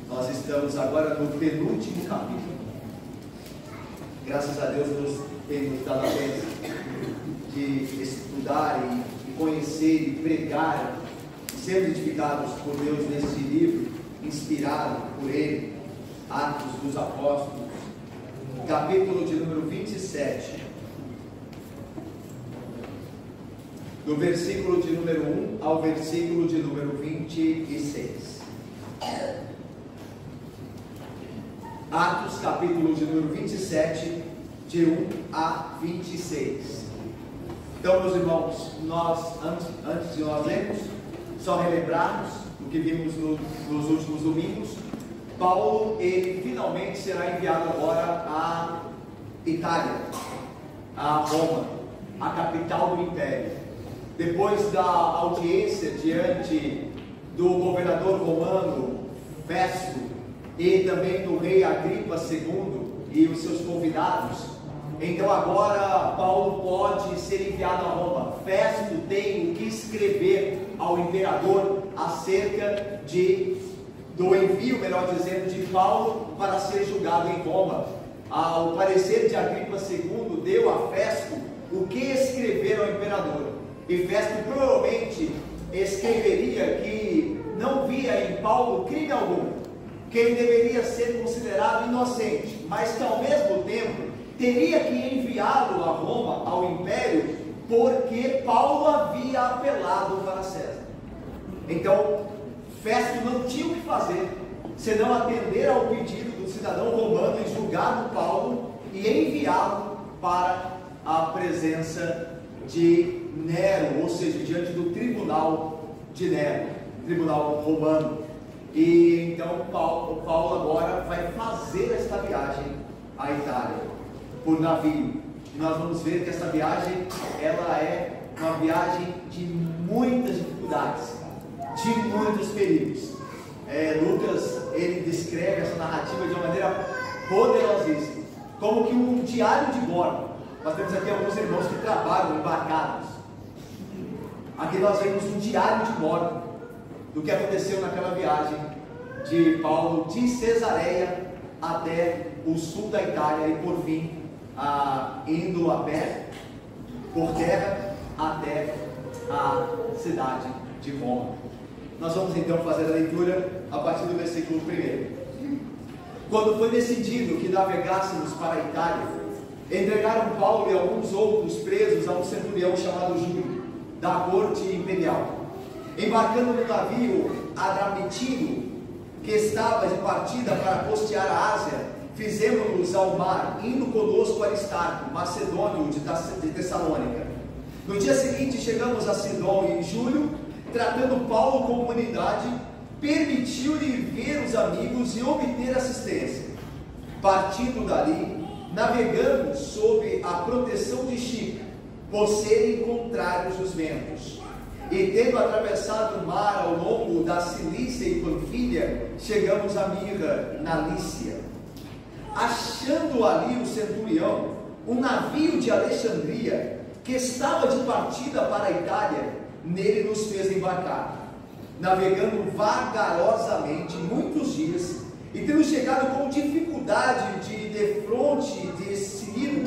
Nós estamos agora no penúltimo capítulo. Graças a Deus tem nos dado a bênção de estudar e conhecer e pregar e ser edificados por Deus neste livro, inspirado por Ele, Atos dos Apóstolos, capítulo de número 27, do versículo de número 1 ao versículo de número 26. Atos, capítulo de número 27, de 1 a 26. Então, meus irmãos, antes de nós lermos, só relembrarmos o que vimos nos últimos domingos. Paulo, ele finalmente será enviado agora à Itália, a Roma, a capital do Império. Depois da audiência diante do governador romano Festo e também do rei Agripa II e os seus convidados, então agora Paulo pode ser enviado a Roma. Festo tem o que escrever ao imperador acerca do envio, melhor dizendo, de Paulo para ser julgado em Roma. Ao parecer de Agripa II deu a Festo o que escrever ao imperador, e Festo provavelmente escreveria que não via em Paulo crime algum, que ele deveria ser considerado inocente, mas que ao mesmo tempo teria que enviá-lo a Roma, ao Império, porque Paulo havia apelado para César. Então Festo não tinha o que fazer senão atender ao pedido do cidadão romano e julgar Paulo e enviá-lo para a presença de Nero, ou seja, diante do tribunal de Nero, tribunal romano. E então Paulo agora vai fazer esta viagem à Itália por navio. E nós vamos ver que essa viagem, ela é uma viagem de muitas dificuldades, de muitos perigos. Lucas, ele descreve essa narrativa de uma maneira poderosíssima, como que um diário de bordo. Nós temos aqui alguns irmãos que trabalham embarcados. Aqui nós vemos um diário de bordo do que aconteceu naquela viagem de Paulo de Cesareia até o sul da Itália e por fim indo a pé por terra até a cidade de Roma. Nós vamos então fazer a leitura a partir do versículo 1. Quando foi decidido que navegássemos para a Itália, entregaram Paulo e alguns outros presos a um centurião chamado Júlio, da corte imperial. Embarcando no navio Adramitino, que estava de partida para costear a Ásia, fizemos-nos ao mar, indo conosco Aristarco, macedônio de Tessalônica. No dia seguinte chegamos a Sidon e Júlio, tratando Paulo com humanidade, permitiu-lhe ver os amigos e obter assistência. Partindo dali, navegamos sob a proteção de Chipre, por serem contrários os ventos. E tendo atravessado o mar ao longo da Cilícia e Panfilha, chegamos a Mira, na Lícia. Achando ali o centurião, um navio de Alexandria, que estava de partida para a Itália, nele nos fez embarcar. Navegando vagarosamente muitos dias, e tendo chegado com dificuldade de defronte de Cniro,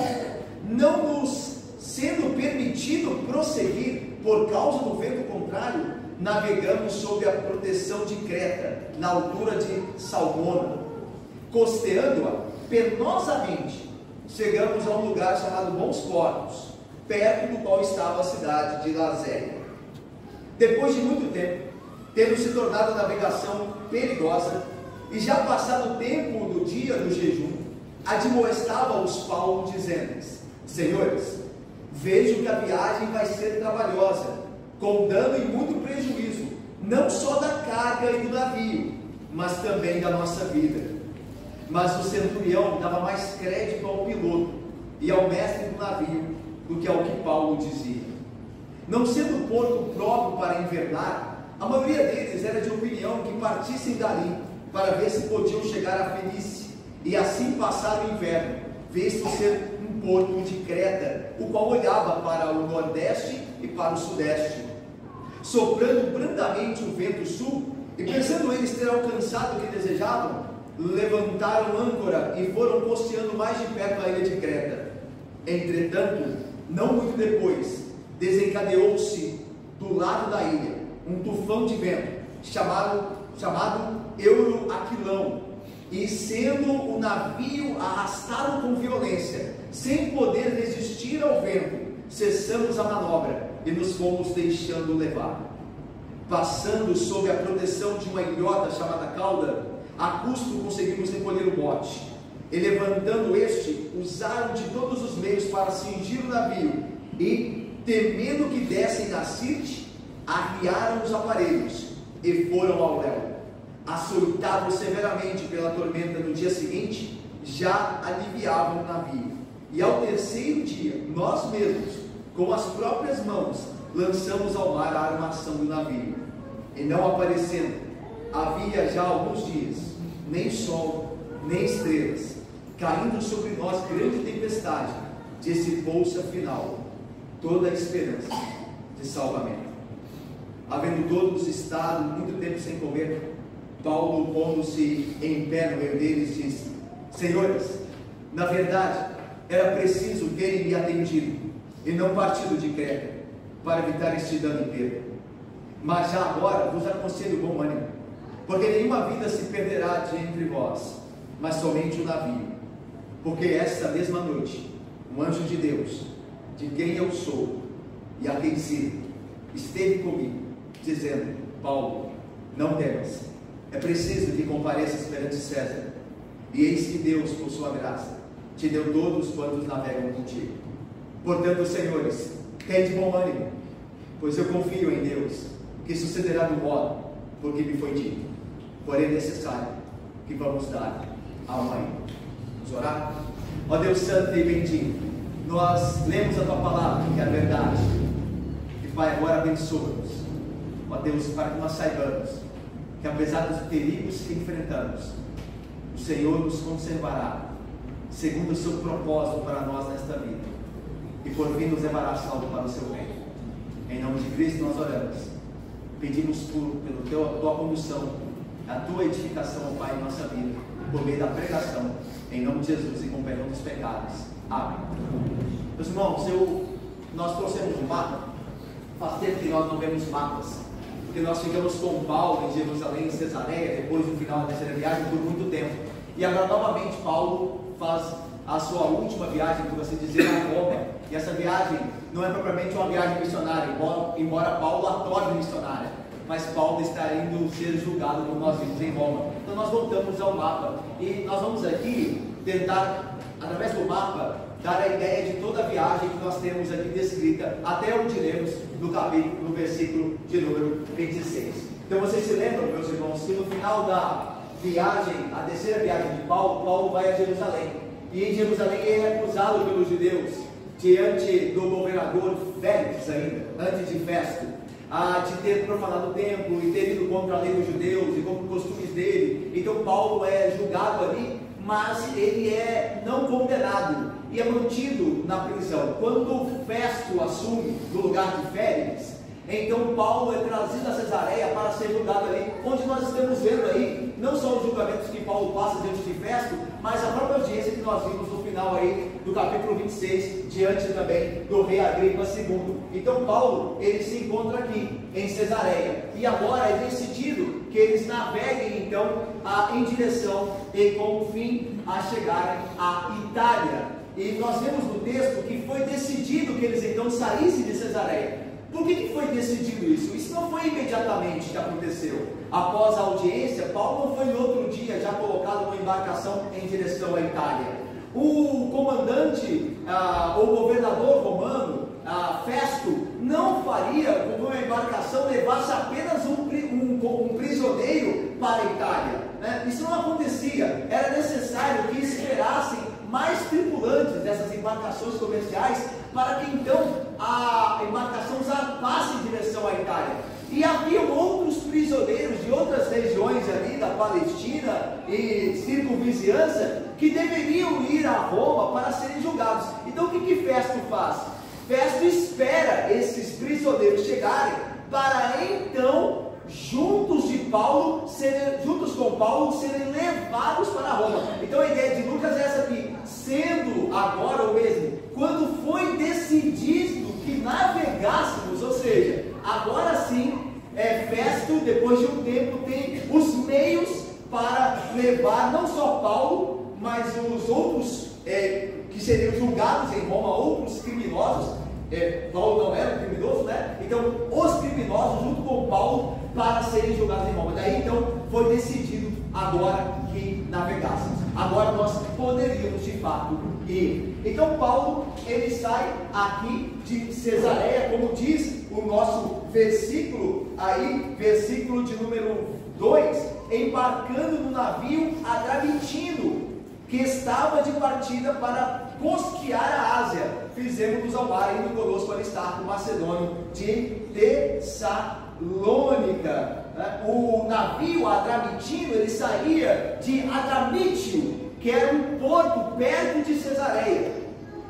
não nos sendo permitido prosseguir por causa do vento contrário, navegamos sob a proteção de Creta, na altura de Salmona. Costeando-a penosamente, chegamos a um lugar chamado Bons Portos, perto do qual estava a cidade de Lazéria. Depois de muito tempo, tendo se tornado a navegação perigosa, e já passado o tempo do dia do jejum, admoestava-os Paulo, dizendo-lhes: Senhores, vejo que a viagem vai ser trabalhosa, com dano e muito prejuízo, não só da carga e do navio, mas também da nossa vida. Mas o centurião dava mais crédito ao piloto e ao mestre do navio do que ao que Paulo dizia. Não sendo o porto próprio para invernar, a maioria deles era de opinião que partissem dali para ver se podiam chegar a Fenícia e assim passar o inverno, visto ser um porto de Creta, o qual olhava para o nordeste e para o sudeste. Soprando brandamente o vento sul, E pensando eles ter alcançado o que desejavam, levantaram âncora e foram costeando mais de perto a ilha de Creta. Entretanto, não muito depois, desencadeou-se do lado da ilha um tufão de vento, chamado Euroaquilão, e sendo o navio arrastado com violência, sem poder resistir ao vento, cessamos a manobra e nos fomos deixando levar. Passando sob a proteção de uma ilhota chamada cauda, a custo conseguimos recolher o bote, e levantando este, usaram de todos os meios para cingir o navio, e, temendo que dessem na Sirte, arriaram os aparelhos, e foram ao léu. Açoitados severamente pela tormenta no dia seguinte, já aliviavam o navio, e ao terceiro dia, nós mesmos, com as próprias mãos, lançamos ao mar a armação do navio, e não aparecendo, havia já alguns dias, nem sol, nem estrelas, caindo sobre nós grande tempestade, dissipou-se afinal toda a esperança de salvamento. Havendo todos estado muito tempo sem comer, Paulo, pondo-se em pé no meio deles, disse: Senhores, na verdade, era preciso terem me atendido, e não partido de Creta, para evitar este dano inteiro. Mas já agora vos aconselho bom ânimo, porque nenhuma vida se perderá de entre vós, mas somente o navio. Porque esta mesma noite, um anjo de Deus, de quem eu sou e a quem sirvo, esteve comigo, dizendo: Paulo, não temas, é preciso que compareças perante César, e eis que Deus, por sua graça, te deu todos quantos navegam contigo. Portanto, senhores, tende bom ânimo, pois eu confio em Deus, que sucederá do modo porque me foi dito. Porém é necessário que vamos dar a uma ida. Vamos orar? Ó Deus santo e bendito, nós lemos a tua palavra, que é a verdade, e Pai, agora abençoa-nos, ó Deus, para que nós saibamos que apesar dos perigos que enfrentamos, o Senhor nos conservará segundo o seu propósito para nós nesta vida, e por fim nos levará salvo para o seu reino. Em nome de Cristo nós oramos, pedimos pela tua condução, a tua edificação, ó Pai, em nossa vida, por meio da pregação, em nome de Jesus, e com perdão dos pecados. Amém. Meus irmãos, nós trouxemos um mapa. Faz tempo que nós não vemos mapas, porque nós ficamos com Paulo em Jerusalém, em Cesareia, depois do final da terceira viagem, por muito tempo. E agora novamente Paulo faz a sua última viagem, por assim dizer, a Roma. E essa viagem não é propriamente uma viagem missionária, embora Paulo a torne missionária, mas Paulo está indo ser julgado, como nós vimos, em Roma. Então nós voltamos ao mapa, e nós vamos aqui tentar, através do mapa, dar a ideia de toda a viagem que nós temos aqui descrita, até onde iremos no capítulo, no versículo de número 26. Então vocês se lembram, meus irmãos, que no final da viagem, a terceira viagem de Paulo, Paulo vai a Jerusalém, e em Jerusalém ele é acusado pelos judeus, diante do governador Félix ainda, antes de Festo, de ter profanado o templo e ter ido contra a lei dos judeus e contra os costumes dele. Então Paulo é julgado ali, mas ele é não condenado e é mantido na prisão. Quando Festo assume no lugar de Félix, então Paulo é trazido a Cesareia para ser julgado ali, onde nós estamos vendo aí, não só os julgamentos que Paulo passa diante de Festo, mas a própria audiência que nós vimos no final aí do capítulo 26, diante também do rei Agripa II. Então Paulo, ele se encontra aqui em Cesareia, e agora é decidido que eles naveguem então em direção e com o fim a chegarem à Itália. E nós vemos no texto que foi decidido que eles então saíssem de Cesareia. Por que foi decidido isso? Isso não foi imediatamente que aconteceu. Após a audiência, Paulo não foi no outro dia já colocado numa embarcação em direção à Itália. O comandante, o governador romano, Festo, não faria com que uma embarcação levasse apenas um prisioneiro para a Itália, né? Isso não acontecia. Era necessário que esperassem mais tripulantes dessas embarcações comerciais, para que então a embarcação zarpasse em direção à Itália. E havia outros prisioneiros de outras regiões ali da Palestina e circunvizinhança que deveriam ir a Roma para serem julgados. Então o que Festo faz? Festo espera esses prisioneiros chegarem para então juntos com Paulo, serem levados para Roma. Então a ideia de Lucas é essa aqui, sendo agora ou mesmo, quando foi decidido que navegássemos, ou seja, agora sim, Festo, depois de um tempo, tem os meios para levar não só Paulo, mas os outros que seriam julgados em Roma, outros criminosos. Paulo não era um criminoso, né? Então, os criminosos, junto com Paulo, para serem julgados em Roma. Daí, então, foi decidido agora que navegássemos. Agora nós poderíamos, de fato, ir. Então, Paulo, ele sai aqui de Cesareia, como diz o nosso versículo, aí, versículo de número 2, embarcando no navio Adramitino, que estava de partida para costear a Ásia. Fizemos-nos ao mar, indo conosco Aristarco, macedônio de Tessalônica. O navio Adramitino, ele saía de Adramítio, que era um porto perto de Cesareia.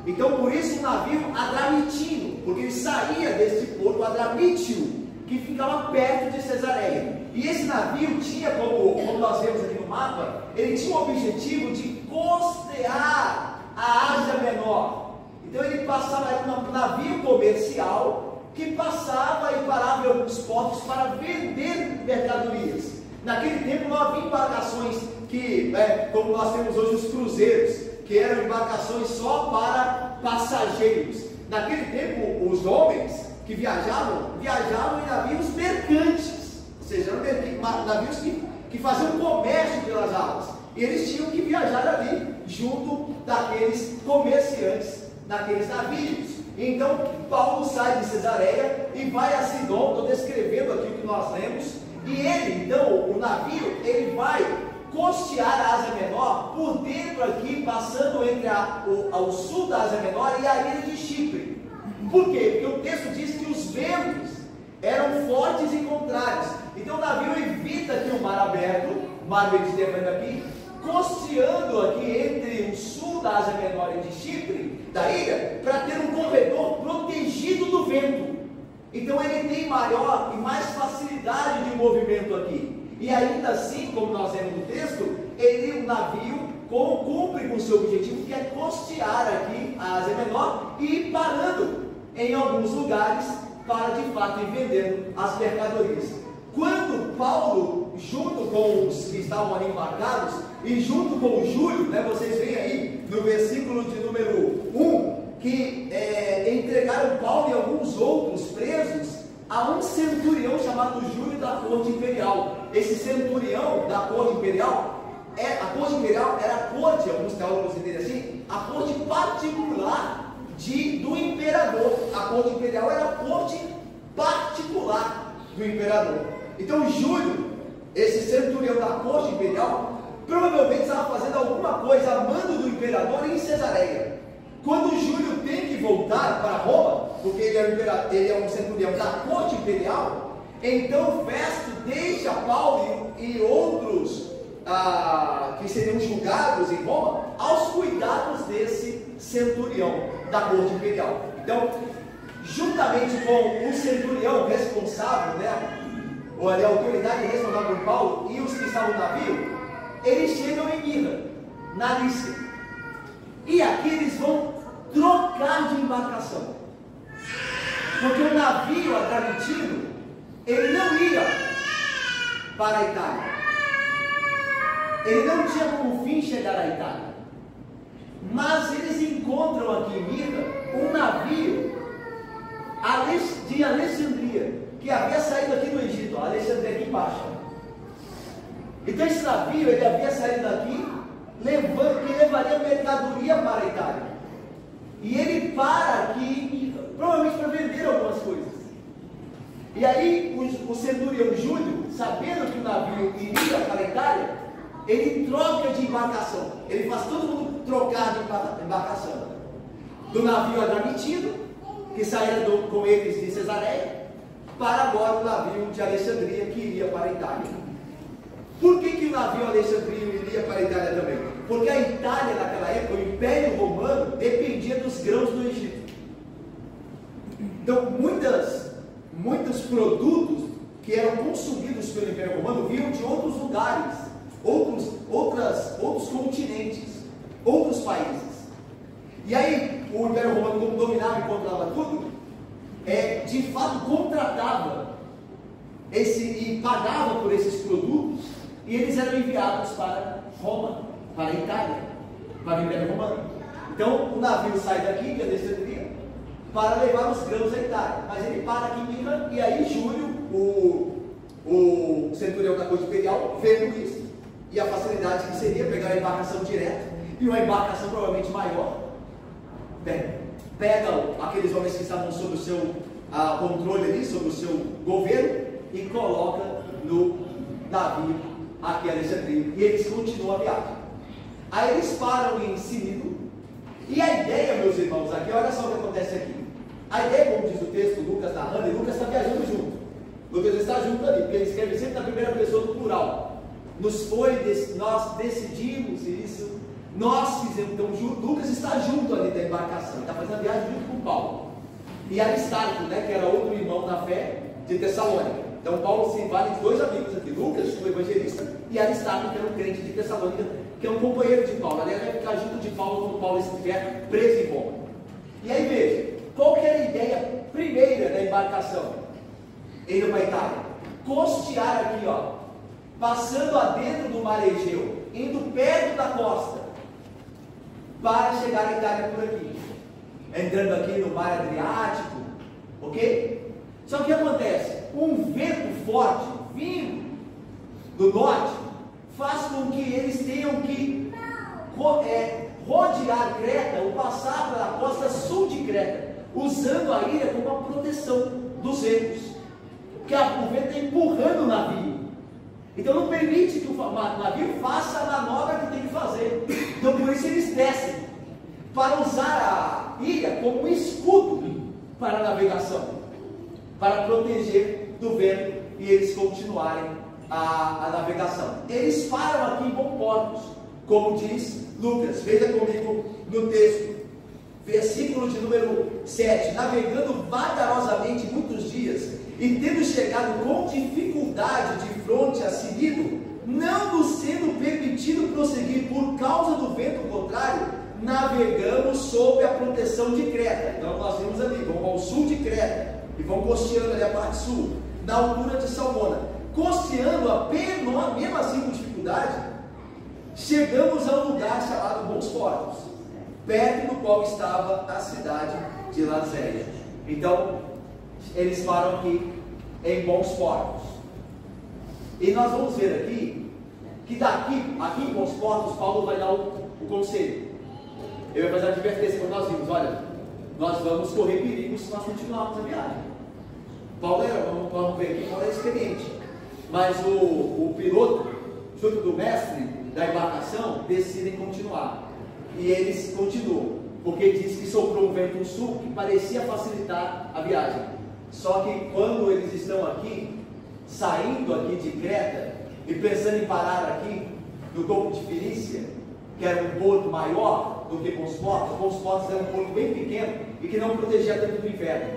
Então, por isso o navio Adramitino, porque ele saía desse porto Adramítio, que ficava perto de Cesareia. E esse navio tinha, como nós vemos aqui no mapa, ele tinha o objetivo de costear a Ásia Menor. Então ele passava, era um navio comercial que passava e parava em alguns portos para vender mercadorias. Naquele tempo não havia embarcações que, como nós temos hoje os cruzeiros, que eram embarcações só para passageiros. Naquele tempo os homens que viajavam em navios mercantes, ou seja, eram navios que faziam comércio pelas águas, e eles tinham que viajar ali, junto daqueles comerciantes, naqueles navios. Então, Paulo sai de Cesareia e vai a Sidom. Estou descrevendo aqui o que nós lemos, e ele, então, o navio, ele vai costear a Ásia Menor, por dentro aqui, passando entre ao sul da Ásia Menor e a ilha de Chipre. Por quê? Porque o texto diz que os ventos eram fortes e contrários. Então o navio evita aqui o mar aberto, mar Mediterrâneo aqui, costeando aqui entre o sul da Ásia Menor e de Chipre, da ilha, para ter um corredor protegido do vento. Então ele tem maior e mais facilidade de movimento aqui. E ainda assim, como nós vemos no texto, o navio cumpre com o seu objetivo, que é costear aqui a Ásia Menor e ir parando em alguns lugares para de fato ir vendendo as mercadorias. Quando Paulo, junto com os que estavam ali embarcados, e junto com o Júlio, vocês veem aí no versículo de número 1, que entregaram Paulo e alguns outros presos a um centurião chamado Júlio da corte imperial. Esse centurião da corte imperial, a corte imperial era a corte, alguns teólogos entendem assim, a corte particular do imperador. A corte imperial era a corte particular do imperador. Então Júlio, esse centurião da corte imperial, provavelmente estava fazendo alguma coisa a mando do imperador em Cesareia. Quando Júlio tem que voltar para Roma, porque ele é um centurião da corte imperial, então Festo deixa Paulo e outros que seriam julgados em Roma aos cuidados desse centurião da corte imperial. Então, juntamente com o centurião responsável, ou a autoridade responsável por Paulo e os que estavam no navio, eles chegam em Mira, na Lícia, e aqui eles vão trocar de embarcação, porque o navio Adramitino, ele não ia para a Itália, ele não tinha como fim chegar à Itália, mas eles encontram aqui em Mira um navio de Alexandria, que havia saído aqui do Egito. Alexandria aqui embaixo. Então esse navio, ele havia saído daqui, que levaria mercadoria para a Itália, e ele para aqui em Mira, provavelmente para vender algumas coisas. E aí o centurião Júlio, sabendo que o navio iria para a Itália, ele troca de embarcação. Ele faz todo mundo trocar de embarcação. Do navio Adramitino, que saíra com eles de Cesareia, para agora o navio de Alexandria, que iria para a Itália. Por que o navio Alexandrino iria para a Itália também? Porque a Itália, naquela época, o Império Romano, dependia dos grãos do Egito. Então, muitos produtos que eram consumidos pelo Império Romano vinham de outros lugares, outros continentes, outros países. E aí o Império Romano, como dominava e controlava tudo, de fato contratava e pagava por esses produtos, e eles eram enviados para Roma, para a Itália, para o Império Romano. Então o navio sai daqui, de Alexandria, para levar os grãos à Itália, mas ele para aqui em Milã, e aí Júlio, o centurião da corte imperial, vendo isso, e a facilidade que seria pegar a embarcação direta, e uma embarcação provavelmente maior, pega aqueles homens que estavam sob o seu controle ali, sob o seu governo, e coloca no navio aqui em Alexandria, e eles continuam a viagem. Aí eles param em Cnído, e a ideia, meus irmãos, aqui, olha só o que acontece aqui. A ideia, como diz o texto, Lucas narrando, e Lucas está viajando junto. Lucas está junto ali, porque ele escreve sempre na primeira pessoa do plural. Nós decidimos isso, nós fizemos. Então Lucas está junto ali da embarcação, está fazendo a viagem junto com Paulo. E Aristarco, que era outro irmão na fé de Tessalônica. Então Paulo se vale de dois amigos aqui, Lucas, o evangelista, e Aristarco, que era um crente de Tessalônica, que é um companheiro de Paulo. Aliás, vai ficar junto de Paulo quando Paulo estiver preso em Roma. E aí veja, qual que era a ideia primeira da embarcação? Indo para a Itália, costear aqui, passando adentro do mar Egeu, indo perto da costa, para chegar à Itália por aqui, entrando aqui no mar Adriático, ok? Só que o que acontece? Um vento forte vindo do norte faz com que eles tenham que rodear Creta ou passar pela costa sul de Creta, usando a ilha como uma proteção dos ventos, porque o vento está empurrando o navio, então não permite que o navio faça a manobra que tem que fazer. Então por isso eles descem, para usar a ilha como um escudo para a navegação, para proteger do vento e eles continuarem a navegação. Eles param aqui em bons portos, como diz Lucas. Veja comigo no texto, versículo de número 7. Navegando vagarosamente muitos dias, e tendo chegado com dificuldade de fronte a Cnído, não nos sendo permitido prosseguir por causa do vento contrário, navegamos sob a proteção de Creta. Então nós vimos ali, vamos ao sul de Creta, e vão costeando ali a parte sul, na altura de Salmona. Costeando apenas, mesmo assim com dificuldade, chegamos a um lugar chamado Bons Portos, perto do qual estava a cidade de Lazéia. Então, eles param aqui em Bons Portos. E nós vamos ver aqui, que aqui em Bons Portos, Paulo vai dar o conselho. Ele vai fazer a advertência quando nós vimos, olha, nós vamos correr perigo se nós continuarmos a viagem. Paulo vamos ver aqui, Paulo é experiente, mas o piloto, junto do mestre da embarcação, decidem continuar, e eles continuam, porque diz que soprou um vento sul que parecia facilitar a viagem. Só que quando eles estão aqui, saindo aqui de Creta, e pensando em parar aqui no topo de Fenícia, que era um porto maior do que Bons Portos era um porto bem pequeno, e que não protegia tanto do inverno.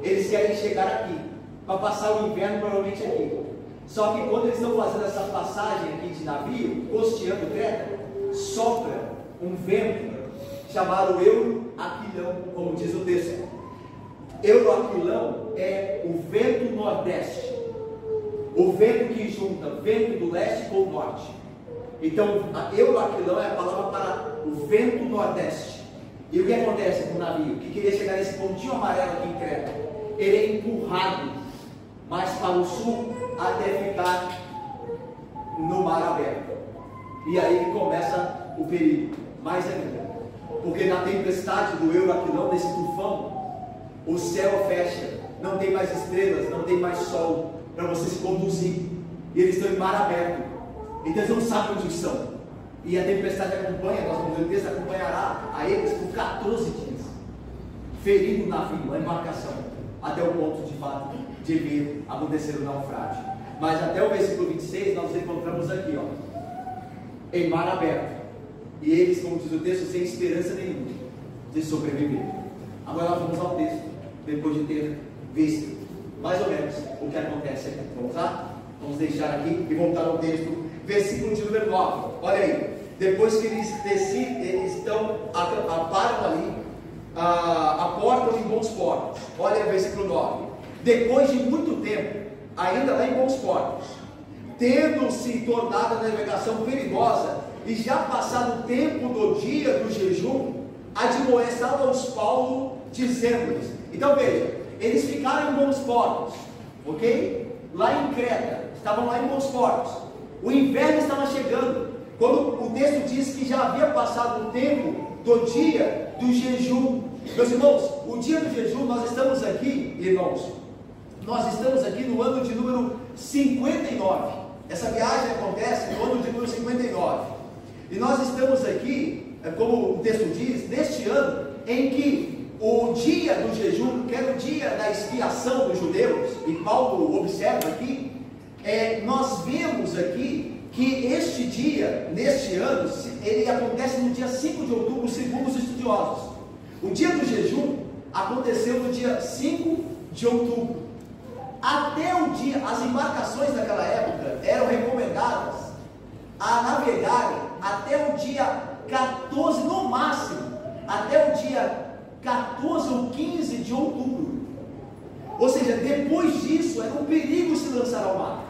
Eles querem chegar aqui, para passar o inverno provavelmente aqui. Só que quando eles estão fazendo essa passagem aqui de navio, costeando Creta, sopra um vento chamado Euroaquilão, como diz o texto. Euroaquilão é o vento nordeste, o vento que junta vento do leste com o norte. Então, Euroaquilão é a palavra para o vento nordeste. E o que acontece com o navio, que queria chegar nesse pontinho amarelo aqui em Creta? Ele é empurrado mais para o sul até ficar no mar aberto. E aí que começa o perigo, mais ainda. Porque na tempestade do Euroaquilão, desse tufão, o céu fecha, não tem mais estrelas, não tem mais sol para você se conduzir. E eles estão em mar aberto. Então eles não sabem onde estão. E a tempestade acompanha, nós vamos ver o texto, acompanhará a eles por 14 dias, ferindo o navio, a embarcação, até o ponto de fato de vir acontecer o naufrágio. Mas até o versículo 26 nós nos encontramos aqui, em mar aberto, e eles, como diz o texto, sem esperança nenhuma de sobreviver. Agora nós vamos ao texto, depois de ter visto mais ou menos o que acontece aqui. Vamos lá? Vamos deixar aqui e voltar ao texto, versículo de número 9. Olha aí, depois que eles param ali, aportam em bons portos. Olha o versículo 9. Depois de muito tempo, ainda lá em bons portos, tendo-se tornado a navegação perigosa, e já passado o tempo do dia do jejum, admoestavam-os Paulo, dizendo-lhes. Então veja, eles ficaram em bons portos, ok? Lá em Creta, estavam lá em bons portos. O inverno estava chegando, quando o texto diz que já havia passado o tempo do dia do jejum. Meus irmãos, o dia do jejum, nós estamos aqui, irmãos, nós estamos aqui no ano de número 59. Essa viagem acontece no ano de número 59. E nós estamos aqui, como o texto diz, neste ano em que o dia do jejum, que era o dia da expiação dos judeus, e Paulo observa aqui, nós vemos aqui que este dia, neste ano, ele acontece no dia 5 de outubro, segundo os estudiosos. O dia do jejum aconteceu no dia 5 de outubro. Até o dia, as embarcações daquela época eram recomendadas a navegarem até o dia 14, no máximo, até o dia 14 ou 15 de outubro. Ou seja, depois disso era um perigo se lançar ao mar,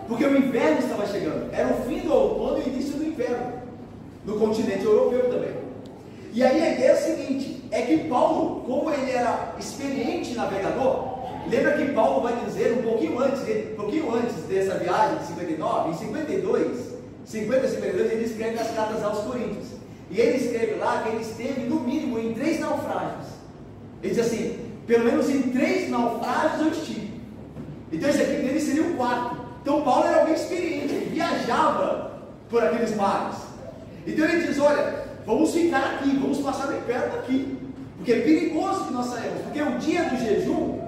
porque o inverno estava chegando, era o fim do outono e o início do inverno, no continente europeu também. E aí a ideia é a seguinte, é que Paulo, como ele era experiente navegador, lembra que Paulo vai dizer um pouquinho antes dessa viagem de 59, em 52, ele escreve as cartas aos Coríntios. E ele escreve lá que ele esteve no mínimo em 3 naufrágios. Ele diz assim, pelo menos em 3 naufrágios eu estive. Então esse aqui dele seria o 4. Então Paulo era alguém experiente, ele viajava por aqueles mares. Então ele diz, olha, vamos ficar aqui, vamos passar bem perto aqui, porque é perigoso que nós saímos, porque o dia do jejum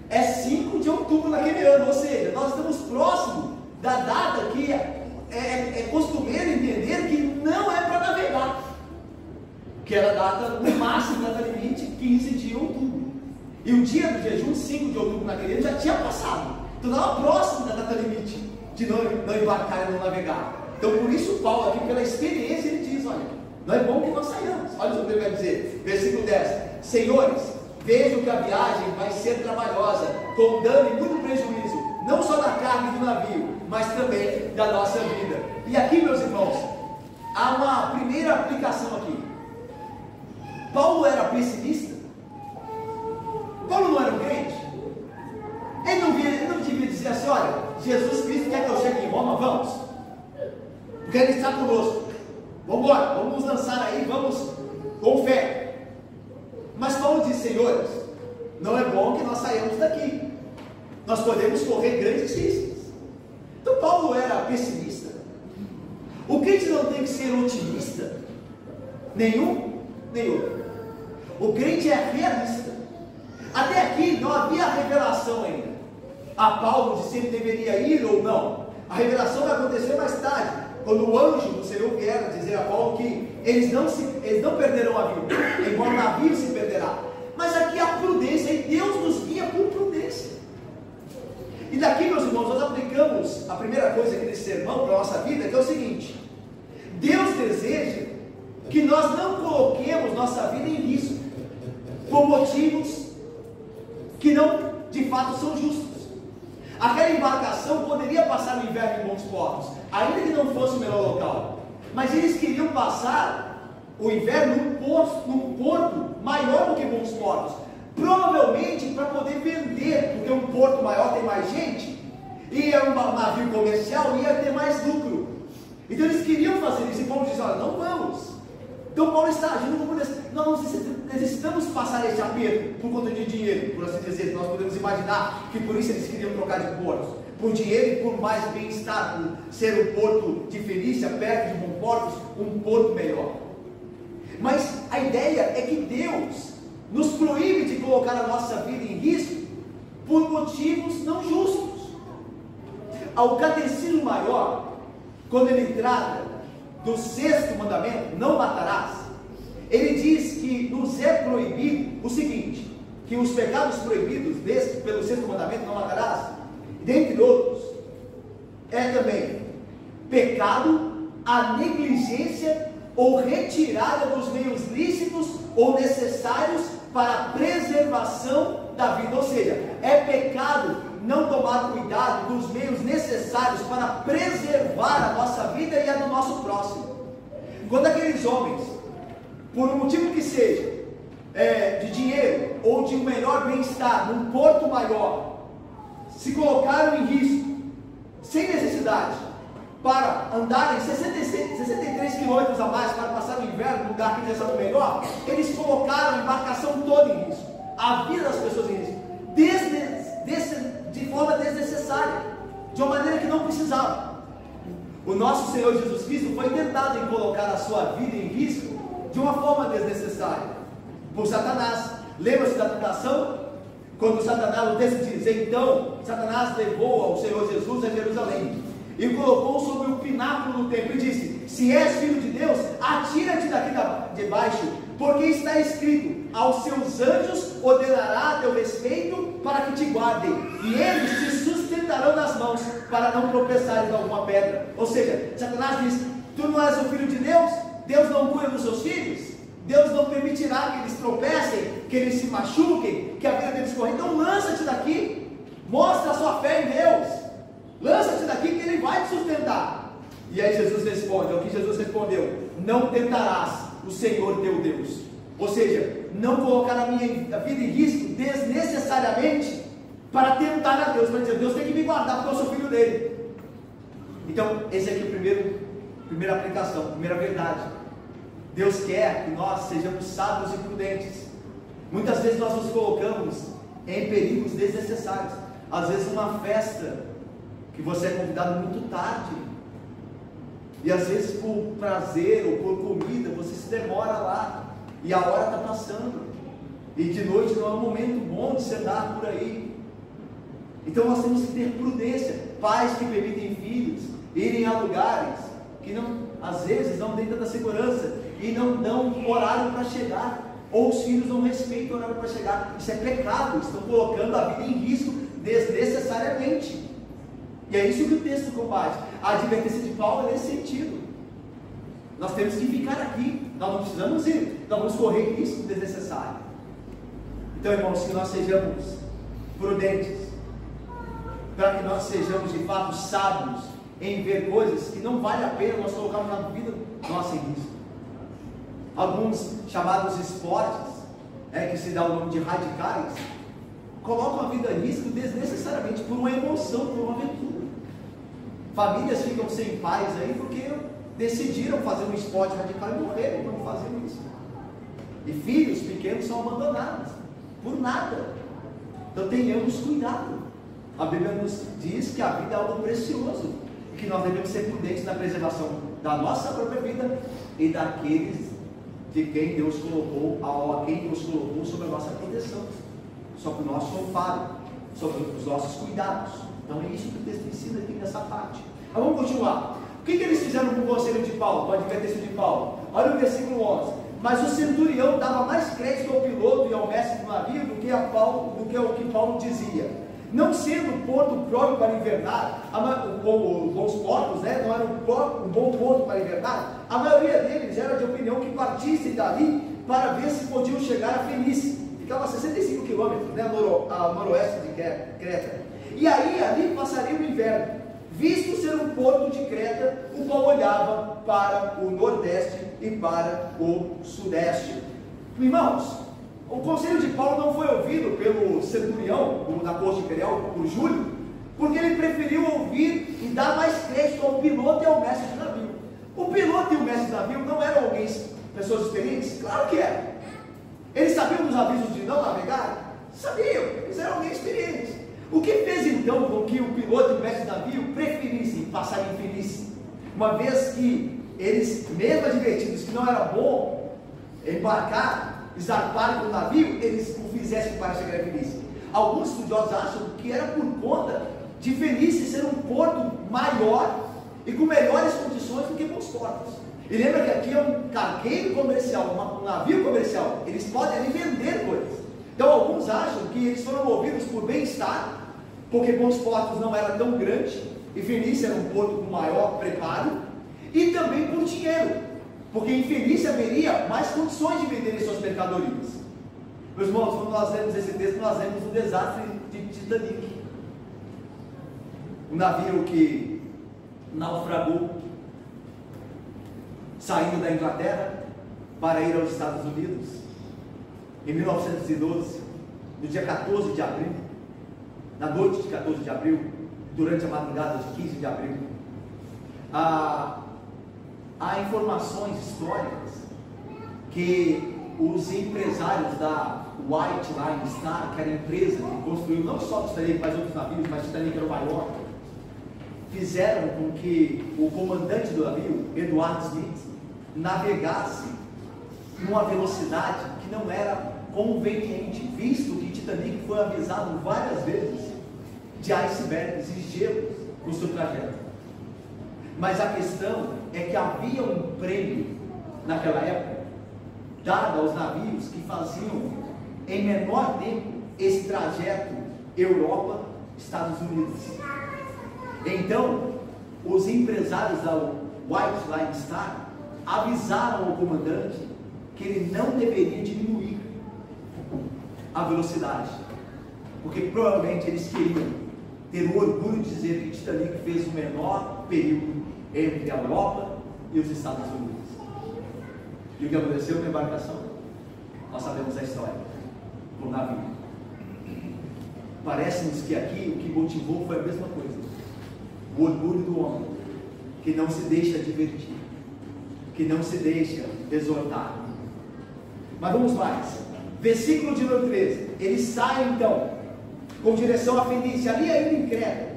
é 5 de outubro naquele ano, ou seja, nós estamos próximo da data que é costumeiro entender que não é para navegar, que era a data, no máximo, data limite, 15 de outubro. E o dia do jejum, 5 de outubro naquele ano, já tinha passado. Então estava próximo da data limite de não embarcar e não navegar. Então por isso Paulo aqui, pela experiência, ele diz, olha, não é bom que nós saiamos. Olha o que ele vai dizer, versículo 10. Senhores, vejo que a viagem vai ser trabalhosa, com dano e muito prejuízo, não só da carne do navio, mas também da nossa vida. E aqui, meus irmãos, há uma primeira aplicação aqui. Paulo era pessimista? Paulo não era um crente? Ele não devia dizer assim, olha, Jesus Cristo quer que eu chegue em Roma, vamos, porque Ele está conosco, vamos embora, vamos nos lançar aí, vamos com fé. Mas Paulo diz, senhores, não é bom que nós saiamos daqui, nós podemos correr grandes riscos. Então Paulo era pessimista. O crente não tem que ser otimista, nenhum. O crente é realista. Até aqui não havia revelação ainda a Paulo de se ele deveria ir ou não. A revelação vai acontecer mais tarde, quando o anjo do Senhor vier dizer a Paulo que eles não perderão a vida, embora o navio se perderá. Mas aqui há prudência, e Deus nos guia por prudência. E daqui, meus irmãos, nós aplicamos a primeira coisa aqui desse sermão para a nossa vida, que é o seguinte: Deus deseja que nós não coloquemos nossa vida em risco por motivos que não, de fato, são justos. Aquela embarcação poderia passar o inverno em bons portos, ainda que não fosse o melhor local, mas eles queriam passar o inverno num porto maior do que bons portos, provavelmente para poder vender, porque um porto maior tem mais gente, e é um navio comercial, ia ter mais lucro. Então eles queriam fazer isso, e Paulo diz, olha, não vamos. Então Paulo está agindo como nós necessitamos passar esse aperto por conta de dinheiro, por assim dizer. Nós podemos imaginar que por isso eles queriam trocar de portos, por dinheiro e por mais bem-estar, por ser um porto de Fenícia, perto de bons portos, um porto melhor. Mas a ideia é que Deus nos proíbe de colocar a nossa vida em risco por motivos não justos. Ao Catecismo Maior, quando ele trata do 6º mandamento, não matarás, ele diz que nos é proibido o seguinte: que os pecados proibidos pelo sexto mandamento, não matarás, dentre outros, é também pecado, a negligência ou retirada dos meios lícitos ou necessários para a preservação da vida. Ou seja, é pecado não tomar cuidado dos meios necessários para preservar a nossa vida e a do nosso próximo. Quando aqueles homens, por um motivo que seja, de dinheiro ou de um melhor bem-estar num porto maior, se colocaram em risco, sem necessidade, para andarem 63 quilômetros a mais para passar o inverno num lugar que eles achavam melhor, eles colocaram a embarcação toda em risco, a vida das pessoas em risco, de forma desnecessária, de uma maneira que não precisava. O nosso Senhor Jesus Cristo foi tentado em colocar a sua vida em risco de uma forma desnecessária por Satanás. Lembra-se da tentação? Quando Satanás, o texto diz, então Satanás levou ao Senhor Jesus a Jerusalém e o colocou sobre o pináculo do templo e disse: se és filho de Deus, atira-te daqui de baixo, porque está escrito: aos seus anjos ordenará a teu respeito para que te guardem, e eles te sustentarão nas mãos, para não tropeçares em alguma pedra. Ou seja, Satanás diz: tu não és o filho de Deus? Deus não cuida dos seus filhos? Deus não permitirá que eles tropecem, que eles se machuquem, que a vida deles corra. Então lança-te daqui, mostra a sua fé em Deus, lança-te daqui que Ele vai te sustentar. E aí Jesus responde, é o que Jesus respondeu: não tentarás o Senhor teu Deus. Ou seja, não colocar a minha vida em risco desnecessariamente para tentar a Deus, para dizer: Deus tem que me guardar porque eu sou filho dele. Então esse aqui é a primeira aplicação, a primeira verdade. Deus quer que nós sejamos sábios e prudentes. Muitas vezes nós nos colocamos em perigos desnecessários. Às vezes uma festa que você é convidado muito tarde, e às vezes por prazer ou por comida você se demora lá e a hora está passando, e de noite não é um momento bom de você andar por aí. Então nós temos que ter prudência. Pais que permitem filhos irem a lugares que não, às vezes não têm tanta segurança e não dão horário para chegar, ou os filhos não respeitam o horário para chegar. Isso é pecado, estão colocando a vida em risco desnecessariamente. E é isso que o texto combate. A advertência de Paulo é nesse sentido. Nós temos que ficar aqui, nós não precisamos ir, nós vamos correr risco desnecessário. Então, irmãos, que nós sejamos prudentes, para que nós sejamos de fato sábios em ver coisas que não vale a pena nós colocarmos na vida nossa em risco. Alguns chamados esportes, que se dá o nome de radicais, colocam a vida em risco desnecessariamente por uma emoção, por uma aventura. Famílias ficam sem pais aí porque decidiram fazer um esporte radical e morreram quando faziam isso. E filhos pequenos são abandonados por nada. Então tenhamos cuidado. A Bíblia nos diz que a vida é algo precioso e que nós devemos ser prudentes na preservação da nossa própria vida e daqueles de quem Deus colocou, a quem Deus colocou sobre a nossa proteção, sobre o nosso amparo, sobre os nossos cuidados. Então é isso que o texto ensina aqui nessa parte. Mas vamos continuar. O que eles fizeram com o conselho de Paulo, com a advertência de Paulo? Olha o versículo 11. Mas o centurião dava mais crédito ao piloto e ao mestre do navio do que o que Paulo dizia. Não sendo porto próprio para invernar, os portos, não era um bom porto para invernar, a maioria deles era de opinião que partissem dali para ver se podiam chegar a Fenícia. Ficava a 65 quilômetros, a noroeste de Creta. E aí ali passaria o inverno. Visto ser um porto de Creta, o qual olhava para o nordeste e para o sudeste. Irmãos, o conselho de Paulo não foi ouvido pelo centurião, da corte imperial, por Júlio, porque ele preferiu ouvir e dar mais crédito ao piloto e ao mestre de navio. O piloto e o mestre de navio não eram pessoas experientes? Claro que eram. Eles sabiam dos avisos de não navegar? Sabiam, eles eram alguém experientes. O que fez então com que o piloto e o mestre de navio preferissem passar em Fenícia? Uma vez que eles, mesmo advertidos que não era bom embarcar, zarparem com o navio, eles o fizessem para chegar a Fenícia. Alguns estudiosos acham que era por conta de Fenícia ser um porto maior e com melhores condições do que bons portos. E lembra que aqui é um cargueiro comercial, um navio comercial, eles podem ali vender coisas. Então alguns acham que eles foram movidos por bem-estar, porque Bons Portos não era tão grande, e Fenícia era um porto com maior preparo, e também por dinheiro, porque em Fenícia haveria mais condições de venderem suas mercadorias. Meus irmãos, quando nós lemos esse texto, nós lemos o desastre de Titanic, um navio que naufragou, saindo da Inglaterra para ir aos Estados Unidos, em 1912, no dia 14 de abril, na noite de 14 de abril, durante a madrugada de 15 de abril. Há informações históricas que os empresários da White Line Star, que era a empresa que construiu não só o Titanic, mas outros navios, mas o Titanic era o maior, fizeram com que o comandante do navio, Edward Smith, navegasse numa velocidade que não era conveniente, visto que Titanic foi avisado várias vezes de icebergs e gelos no seu trajeto. Mas a questão é que havia um prêmio naquela época dado aos navios que faziam em menor tempo esse trajeto Europa-Estados Unidos. Então, os empresários da White Line Star avisaram ao comandante que ele não deveria diminuir a velocidade, porque provavelmente eles queriam ter o orgulho de dizer que Titanic fez o menor período entre a Europa e os Estados Unidos. E o que aconteceu na embarcação? Nós sabemos a história do navio. Parece-nos que aqui o que motivou foi a mesma coisa: o orgulho do homem, que não se deixa divertir, que não se deixa exortar. Mas vamos mais. Versículo de número 13. Eles saem então com direção à Fenícia, ali ainda em Creta.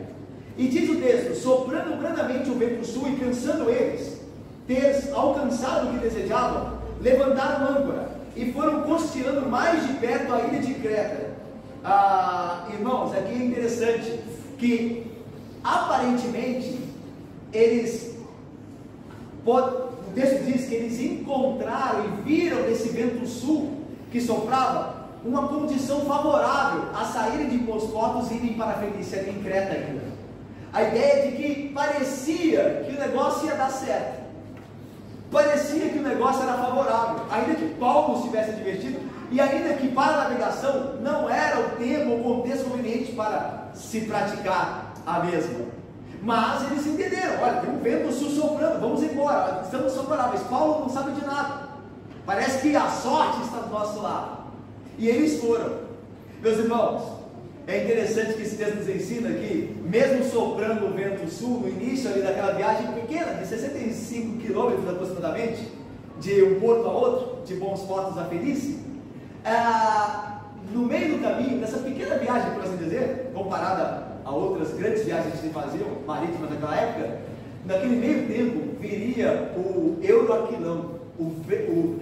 E diz o texto: soprando brandamente o vento sul e cansando eles ter alcançado o que desejavam, levantaram âncora e foram costeando mais de perto a ilha de Creta. Irmãos, aqui é interessante que aparentemente eles, o texto diz que eles encontraram e viram nesse vento sul que soprava uma condição favorável a saírem de Bons Portos e irem para a Fenícia, ali em Creta ainda. A ideia de que parecia que o negócio ia dar certo, parecia que o negócio era favorável, ainda que Paulo estivesse advertido, e ainda que para a navegação não era o tempo, o contexto conveniente para se praticar a mesma. Mas eles entenderam: olha, tem um vento sul soprando, vamos embora, estamos favoráveis. Paulo não sabe de nada, parece que a sorte está do nosso lado. E eles foram. Meus irmãos, é interessante que esse texto nos ensina que, mesmo soprando o vento sul, no início ali daquela viagem pequena, de 65 quilômetros aproximadamente, de um porto a outro, de Bons Portos a Fenícia, no meio do caminho, nessa pequena viagem, por assim dizer, comparada a outras grandes viagens que se faziam, marítimas naquela época, naquele meio tempo, viria o Euroaquilão,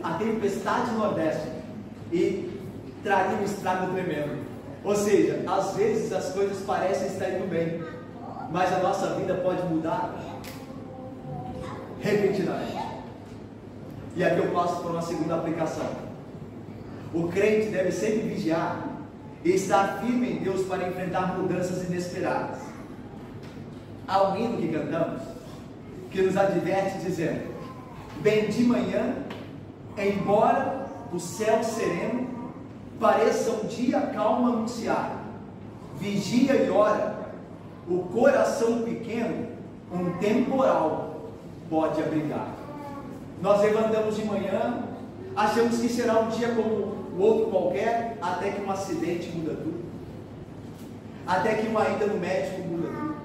a tempestade nordeste, e traria um estrago tremendo. Ou seja, às vezes as coisas parecem estar indo bem, mas a nossa vida pode mudar repentinamente. E aqui eu passo para uma segunda aplicação. O crente deve sempre vigiar e estar firme em Deus para enfrentar mudanças inesperadas. Há um hino que cantamos que nos adverte dizendo: bem de manhã, embora o céu sereno pareça um dia calmo anunciar, vigia e ora, o coração pequeno um temporal pode abrigar. Nós levantamos de manhã, achamos que será um dia como o outro qualquer, até que um acidente muda tudo, até que uma ida no médico muda tudo,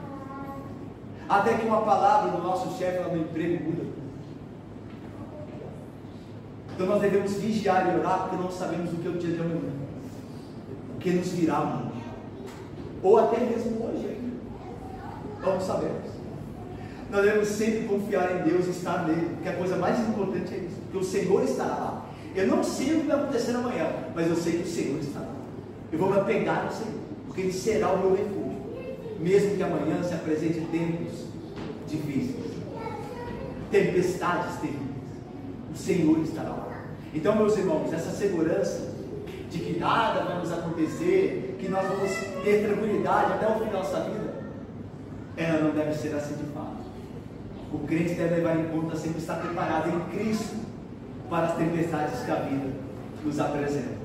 até que uma palavra do nosso chefe lá no emprego muda tudo. Então nós devemos vigiar e orar, porque não sabemos o que é o dia de amanhã, o que nos virá amanhã, ou até mesmo hoje ainda, não sabemos. Nós devemos sempre confiar em Deus e estar nele, porque a coisa mais importante é isso, porque o Senhor estará lá. Eu não sei o que vai acontecer amanhã, mas eu sei que o Senhor está lá. Eu vou me apegar ao Senhor, porque Ele será o meu refúgio, mesmo que amanhã se apresente tempos difíceis, tempestades terríveis, o Senhor estará lá. Então, meus irmãos, essa segurança de que nada vai nos acontecer, que nós vamos ter tranquilidade até o final da nossa vida. Ela não deve ser assim de fato. O crente deve levar em conta sempre estar preparado em Cristo para as tempestades que a vida nos apresenta.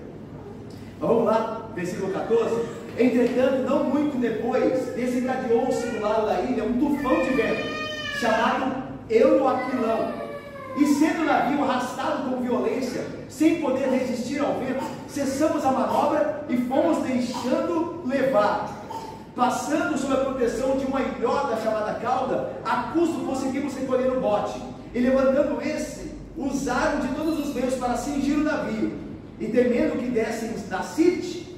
Vamos lá, versículo 14. Entretanto, não muito depois, desencadeou-se do lado da ilha um tufão de vento, chamado Euroaquilão, e sendo o navio arrastado com violência, sem poder resistir ao vento, cessamos a manobra e fomos deixando levar. Passando sob a proteção de uma ilhota chamada cauda, a custo conseguimos recolher o bote, e levantando esse, usaram de todos os meios para cingir o navio, e temendo que dessem na Sirte,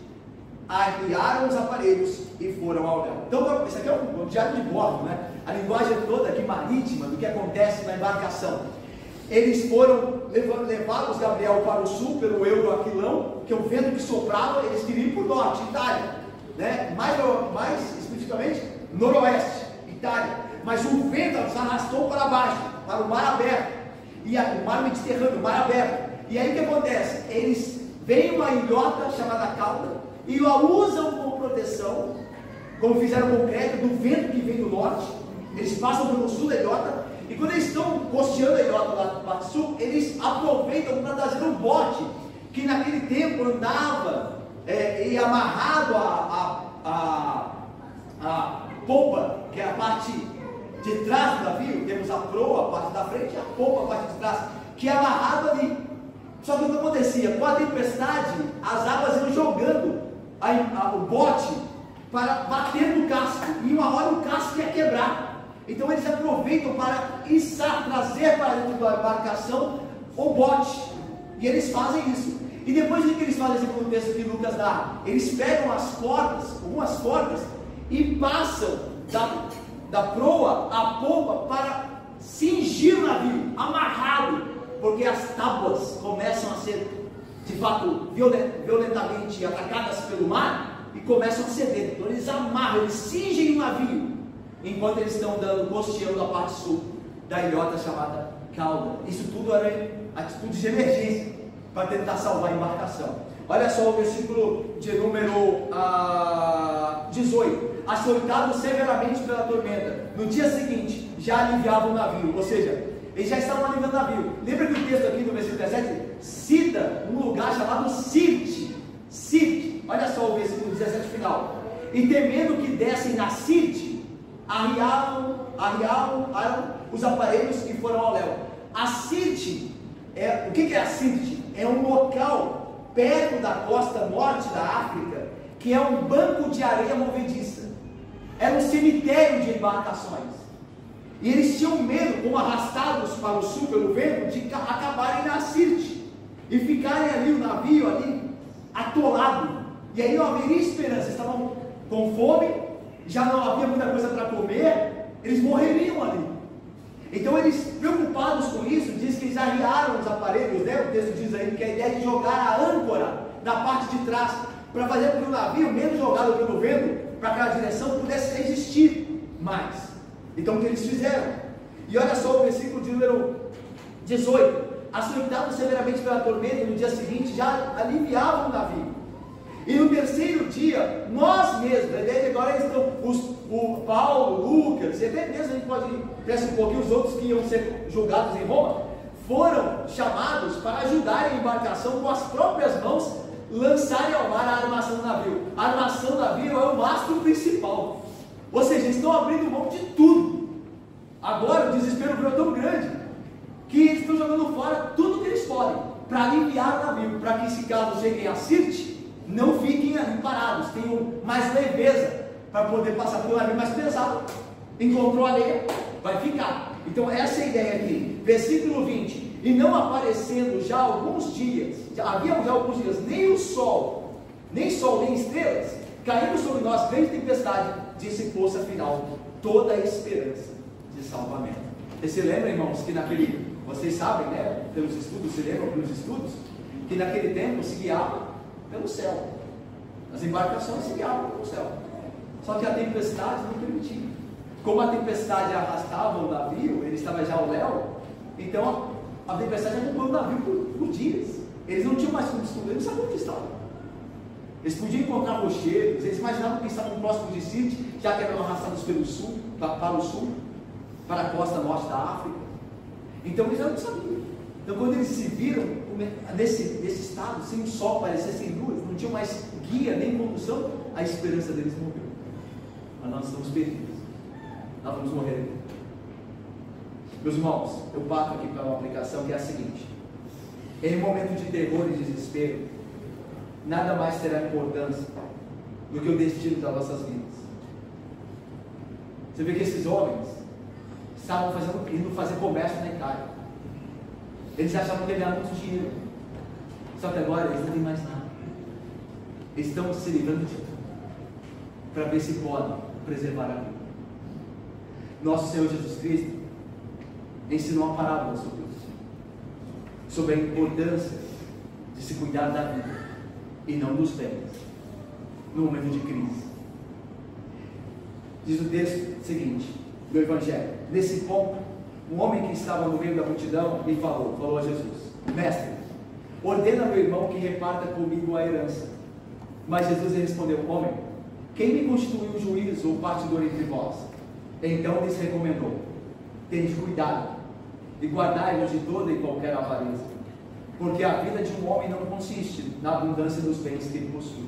arriaram os aparelhos e foram ao léu. Então, isso aqui é um diário de bordo, né? A linguagem toda aqui marítima do que acontece na embarcação. Eles foram levados, Gabriel, para o sul, pelo Euroaquilão, que é o vento que soprava, eles queriam ir para o norte, Itália, né? Mais especificamente, noroeste, Itália. Mas o vento os arrastou para baixo, para o mar aberto, e o mar Mediterrâneo, o mar aberto. E aí o que acontece? Eles veem uma ilhota chamada cauda e a usam como proteção, como fizeram com o crédito do vento que vem do norte. Eles passam pelo sul da ilhota, e quando eles estão costeando a ilhota lá do parte sul, eles aproveitam para trazer um bote que naquele tempo andava e amarrado a polpa, que é a parte de trás do navio. Temos a proa, a parte da frente, e a polpa, a parte de trás, que é amarrado ali. Só que o que acontecia? Com a tempestade, as águas iam jogando o bote para bater no casco, e uma hora o casco ia quebrar. Então eles aproveitam para trazer para dentro da embarcação o bote, e eles fazem isso. E depois de que eles fazem esse contexto que Lucas dá, eles pegam as cordas, algumas cordas, e passam da proa à polpa para cingir o navio, amarrado, porque as tábuas começam a ser, de fato, violentamente atacadas pelo mar e começam a ceder. Então eles amarram, eles cingem o navio, enquanto eles estão costeando a parte sul da ilhota chamada cauda. Isso tudo era atitude de emergência para tentar salvar a embarcação. Olha só o versículo de número 18. Açoitados severamente pela tormenta, no dia seguinte já aliviavam o navio, ou seja, eles já estavam aliviando o navio. Lembra que o texto aqui do versículo 17 cita um lugar chamado Sirte. Sirte, olha só o versículo 17 final. E temendo que dessem na Sirte, arriaram os aparelhos e foram ao léu. A Sirte, o que é a Sirte? É um local perto da costa norte da África, que é um banco de areia movediça. Era um cemitério de embarcações. E eles tinham medo, como arrastados para o sul pelo vento, de acabarem na Sirte e ficarem ali, o navio ali, atolado. E aí não haveria esperança, estavam com fome, já não havia muita coisa para comer, eles morreriam ali. Então eles, preocupados com isso, diz que eles arriaram os aparelhos, né? O texto diz aí que a ideia é de jogar a âncora na parte de trás, para fazer com que o navio, menos jogado pelo vento, para aquela direção, pudesse resistir mais. Então o que eles fizeram? E olha só o versículo de número 18. Açoitados severamente pela tormenta, no dia seguinte já aliviavam o navio. E no terceiro dia, nós mesmos, a ideia de agora eles estão, o Paulo, o Lucas, e até mesmo a gente pode pensar um pouquinho, os outros que iam ser julgados em Roma, foram chamados para ajudarem a embarcação com as próprias mãos, lançarem ao mar a armação do navio. A armação do navio é o mastro principal. Ou seja, eles estão abrindo mão de tudo. Agora o desespero virou tão grande que eles estão jogando fora tudo que eles podem para aliviar o navio, para que, se caso cheguem a Sirte, não fiquem ali parados, tenham mais leveza para poder passar pelo navio mais pesado. Encontrou areia, vai ficar. Então essa é a ideia aqui. Versículo 20. E não aparecendo já alguns dias, haviam já alguns dias, nem sol, nem estrelas, caindo sobre nós grande tempestade, dissipou-se afinal toda a esperança de salvamento. Você se lembra, irmãos, que vocês sabem, né, pelos estudos, se lembram pelos estudos, que naquele tempo se guiava pelo céu. As embarcações se guiavam pelo céu. Só que a tempestade não permitia. Como a tempestade arrastava o navio, ele estava já ao léu, então a tempestade acompanhou o navio por dias. Eles não tinham mais combustível, eles não sabiam onde estavam. Eles podiam encontrar rochedos, eles imaginavam que estavam próximos de Sítio, já que eram arrastados pelo sul, para o sul, para a costa norte da África. Então eles já não sabiam. Então quando eles se viram nesse estado, sem o sol, parecia sem luz, não tinham mais guia nem condução, a esperança deles morreu. Mas nós estamos perdidos. Nós vamos morrer. Meus irmãos, eu parto aqui para uma aplicação que é a seguinte: em um momento de terror e desespero, nada mais terá importância do que o destino das nossas vidas. Você vê que esses homens estavam indo fazer comércio na Itália. Eles achavam que ganhavam muito dinheiro. Só que agora eles não têm mais nada. Eles estão se livrando de tudo para ver se podem preservar a vida. Nosso Senhor Jesus Cristo ensinou uma parábola sobre isso, sobre a importância de se cuidar da vida e não dos bens no momento de crise. Diz o texto seguinte do Evangelho: nesse ponto, um homem que estava no meio da multidão lhe falou a Jesus: Mestre, ordena meu irmão que reparta comigo a herança. Mas Jesus lhe respondeu: Homem, quem me constituiu juiz ou partidor entre vós? Então lhes recomendou: Tende cuidado e guardai-vos de toda e qualquer avareza, porque a vida de um homem não consiste na abundância dos bens que ele possui.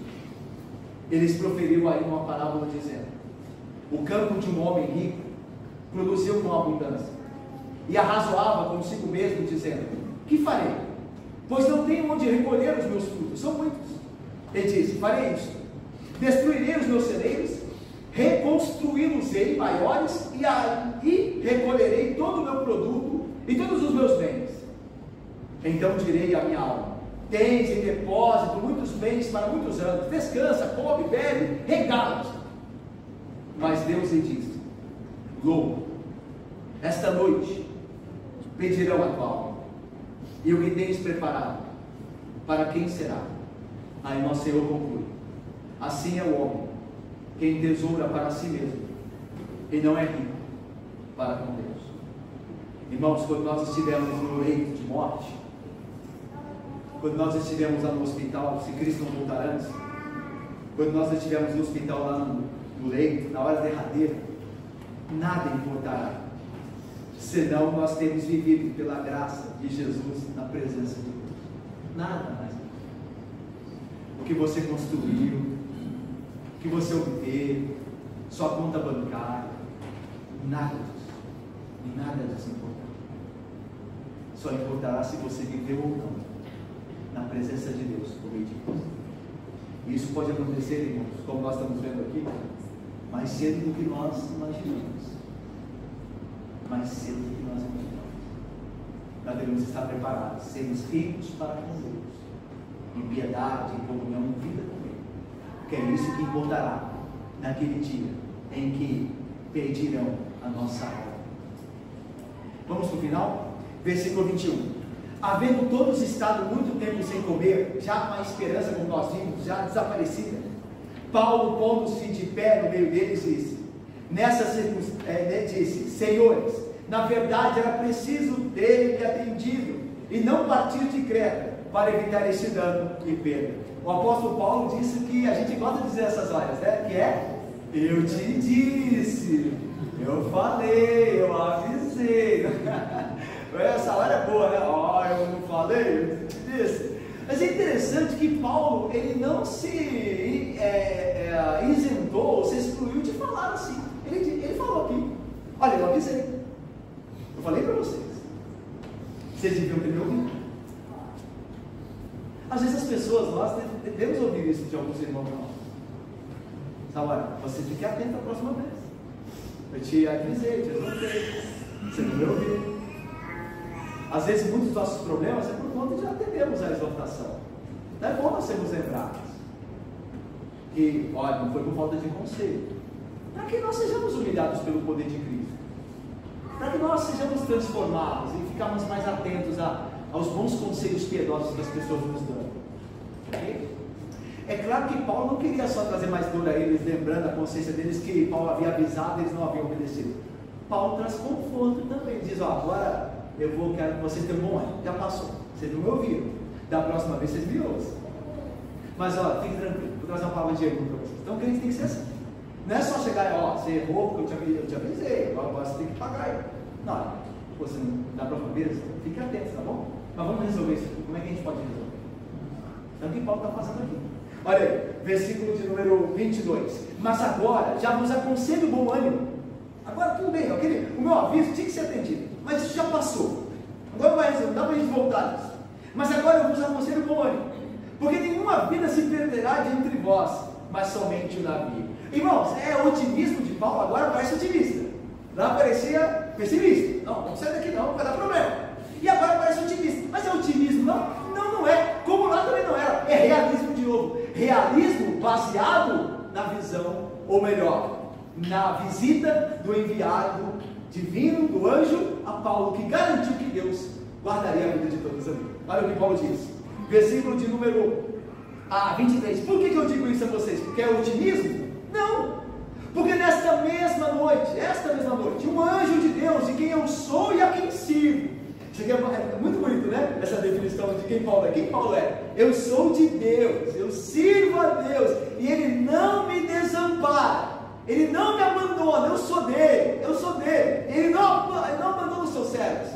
Eles proferiu aí uma parábola dizendo: o campo de um homem rico produziu com abundância, e arrazoava consigo mesmo, dizendo: que farei? Pois não tenho onde recolher os meus frutos, são muitos. Ele disse: farei isto: destruirei os meus celeiros, reconstruí-los-ei maiores, e aí recolherei todo o meu produto e todos os meus bens. Então direi à minha alma: tens em depósito muitos bens para muitos anos, descansa, come, bebe, regala-te. Mas Deus lhe disse: louco, esta noite pedirão a tua alma, e o que tens preparado, para quem será? Aí nosso Senhor conclui: assim é o homem, quem tesoura para si mesmo, e não é rico para com Deus. Irmãos, quando nós estivemos no leito de morte, quando nós estivemos lá no hospital, se Cristo não voltar antes, quando nós estivemos no hospital lá no leito, na hora derradeira, nada importará, senão nós temos vivido pela graça de Jesus na presença de Deus. Nada mais. O que você construiu, o que você obteve, sua conta bancária, nada disso. E nada disso importará. Só importará se você viveu ou não na presença de Deus por meio de Cristo. E isso pode acontecer, irmãos, como nós estamos vendo aqui, mais cedo do que nós imaginamos. Mais cedo do que nós imaginamos. Nós devemos estar preparados, sermos ricos para com Deus, em piedade, em comunhão, em vida com Ele. Porque é isso que importará naquele dia em que pedirão a nossa alma. Vamos para o final? Versículo 21. Havendo todos estado muito tempo sem comer, já com a esperança, como nós vimos, já desaparecida, Paulo, pondo-se de pé no meio deles, disse: disse: Senhores, na verdade era preciso ter-lhe atendido e não partir de Creta, para evitar este dano e perda. O apóstolo Paulo disse que a gente gosta de dizer essas horas, né? Que é: eu te disse, eu falei, eu avisei. Essa hora é boa, né? Eu não falei, eu te disse. Mas é interessante que Paulo, ele não se isentou, se excluiu de falar assim. Ele falou aqui: olha, eu avisei, eu falei para vocês, vocês deviam ter me ouvido. Às vezes as pessoas, nós devemos ouvir isso de alguns irmãos nossos. Sabe, olha, você fique atento a próxima vez. Eu te avisei, te exortei, você não me ouviu. Às vezes muitos dos nossos problemas é por conta de já atendemos a exortação. Então é bom nós sermos lembrados que, olha, não foi por falta de conselho, para que nós sejamos humilhados pelo poder de Cristo, para que nós sejamos transformados e ficarmos mais atentos aos bons conselhos piedosos que as pessoas nos dão. Okay? É claro que Paulo não queria só trazer mais dor a eles, lembrando a consciência deles que Paulo havia avisado e eles não haviam obedecido. Paulo traz conforto também, diz: agora quero que vocês tenham bom ânimo, já passou, vocês não me ouviram, da próxima vez vocês me ouçam. Mas fique tranquilo, Vou trazer uma palavra de ânimo para vocês. Então, crente tem que ser assim. Não é só chegar e, ó, você errou porque eu te avisei, agora você tem que pagar aí. Não, você não dá para fazer, fique atento, tá bom? Mas vamos resolver isso aqui. Como é que a gente pode resolver? Então, o que Paulo está fazendo aqui? Olha aí, versículo de número 22. Mas agora, já vos aconselho bom ânimo. Agora tudo bem, o meu aviso tinha que ser atendido, mas isso já passou. Agora vai resolver, não dá para a gente voltar nisso. Mas agora eu vos aconselho bom ânimo, porque nenhuma vida se perderá de entre vós, mas somente o navio. Irmãos, é o otimismo de Paulo, agora parece otimista. Lá parecia pessimista. Não sai daqui não, vai dar problema. E agora parece otimista. Mas é otimismo? Não. Não é. Como lá também não era. É realismo de novo. Realismo baseado na visão, ou melhor, na visita do enviado divino, do anjo a Paulo, que garantiu que Deus guardaria a vida de todos ali. Olha o que Paulo diz. Versículo de número 23. Por que eu digo isso a vocês? Porque é otimismo? Não. Porque esta mesma noite, um anjo de Deus, de quem eu sou e a quem sirvo. Isso aqui é muito bonito, né? Essa definição de quem Paulo é. Quem Paulo é? Eu sou de Deus, eu sirvo a Deus, e Ele não me desampara, Ele não me abandona, eu sou dele, Ele não abandona os seus servos,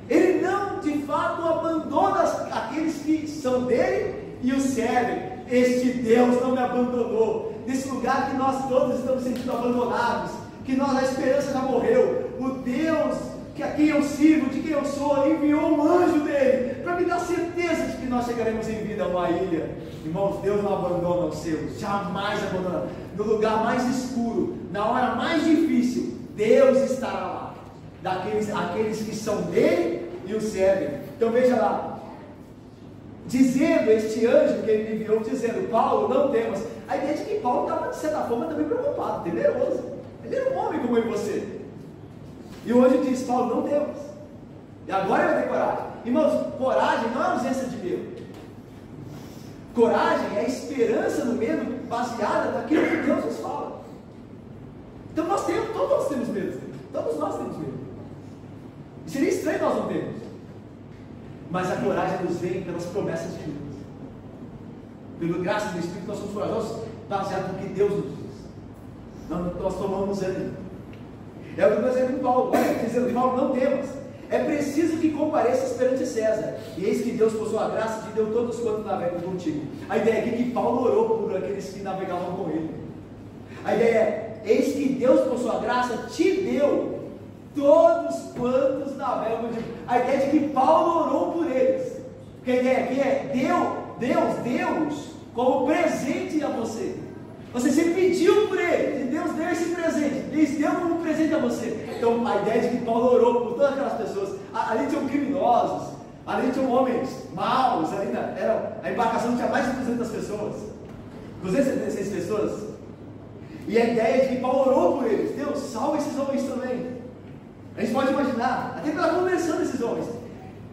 Ele não, de fato, abandona aqueles que são dele e o servem. Este Deus não me abandonou. Nesse lugar que nós todos estamos sentindo abandonados, que a esperança já morreu, o Deus que a quem eu sirvo, de quem eu sou, enviou um anjo dele, para me dar certeza de que nós chegaremos em vida a uma ilha. Irmãos, Deus não abandona os seus, jamais abandona. No lugar mais escuro, na hora mais difícil, Deus estará lá, aqueles que são dele e o servem. Então veja lá, dizendo este anjo que ele enviou, dizendo: Paulo, não temas. A ideia de que Paulo estava, de certa forma, também preocupado, temeroso. Ele era um homem como eu e você. E o anjo diz: Paulo, não temas. E agora ele vai ter coragem. Irmãos, coragem não é ausência de medo. Coragem é a esperança no medo baseada naquilo que Deus nos fala. Então todos nós temos medo. Todos nós temos medo. E seria estranho nós não termos. Mas a coragem nos vem pelas promessas de Deus. Pela graça do Espírito, nós somos corajosos baseado no que Deus nos diz. Nós tomamos ânimo. É o que eu estou dizendo com Paulo. Olha, dizendo: Paulo, não temas. É preciso que compareças perante César. E eis que Deus, por sua graça, te deu todos quantos navegam contigo. A ideia aqui é que Paulo orou por aqueles que navegavam com ele. A ideia é: eis que Deus, por sua graça, te deu todos quantos navegam contigo. A ideia é de que Paulo orou por eles. Porque a ideia aqui é: Deus, como presente a você. Você se pediu por ele, e Deus deu esse presente, Deus deu como presente a você. Então a ideia de que Paulo orou por todas aquelas pessoas, ali tinham criminosos, ali tinham homens maus, a embarcação tinha mais de 200 pessoas, 276 pessoas, e a ideia de que Paulo orou por eles: Deus, salva esses homens também. A gente pode imaginar, até pela conversão desses homens,